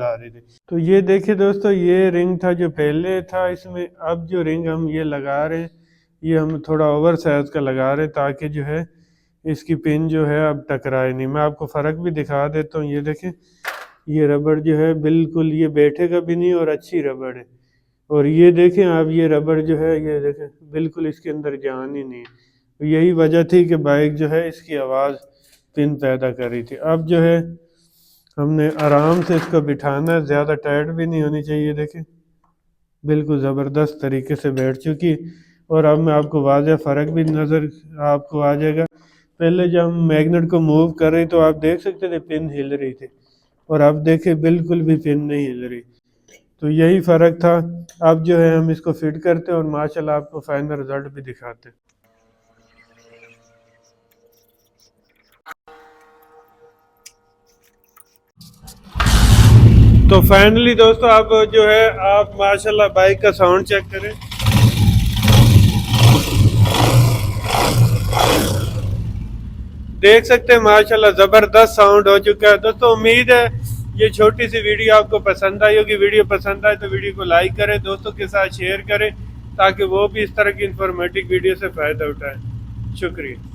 आ रही थी। तो ये देखिए दोस्तों, ये रिंग था जो पहले था इसमें। अब जो रिंग हम ये लगा रहे हैं, ये हम थोड़ा ओवर साइज का लगा रहे हैं ताकि जो है इसकी पिन जो है अब टकराए नहीं। मैं आपको फ़र्क भी दिखा देता हूँ। ये देखें, ये रबड़ जो है बिल्कुल ये बैठेगा भी नहीं और अच्छी रबड़ है। और ये देखें आप, ये रबड़ जो है ये देखें बिल्कुल इसके अंदर जान ही नहीं है। तो यही वजह थी कि बाइक जो है इसकी आवाज़ पिन पैदा कर रही थी। अब जो है हमने आराम से इसको बिठाना है, ज़्यादा टाइट भी नहीं होनी चाहिए। देखें बिल्कुल ज़बरदस्त तरीके से बैठ चुकी। और अब मैं आपको वाज़ह फ़र्क भी नज़र आपको आ जाएगा। पहले जब हम मैग्नेट को मूव कर रहे तो आप देख सकते थे पिन हिल रही थी, और अब देखें बिल्कुल भी पिन नहीं हिल रही। तो यही फ़र्क था। अब जो है हम इसको फिट करते हैं और माशाल्लाह आपको फाइनल रिजल्ट भी दिखाते हैं। तो फाइनली दोस्तों, अब जो है आप माशाल्लाह बाइक का साउंड चेक करें। देख सकते हैं माशाल्लाह ज़बरदस्त साउंड हो चुका है। दोस्तों उम्मीद है ये छोटी सी वीडियो आपको पसंद आई होगी। वीडियो पसंद आए तो वीडियो को लाइक करें, दोस्तों के साथ शेयर करें ताकि वो भी इस तरह की इंफॉर्मेटिव वीडियो से फ़ायदा उठाएं। शुक्रिया।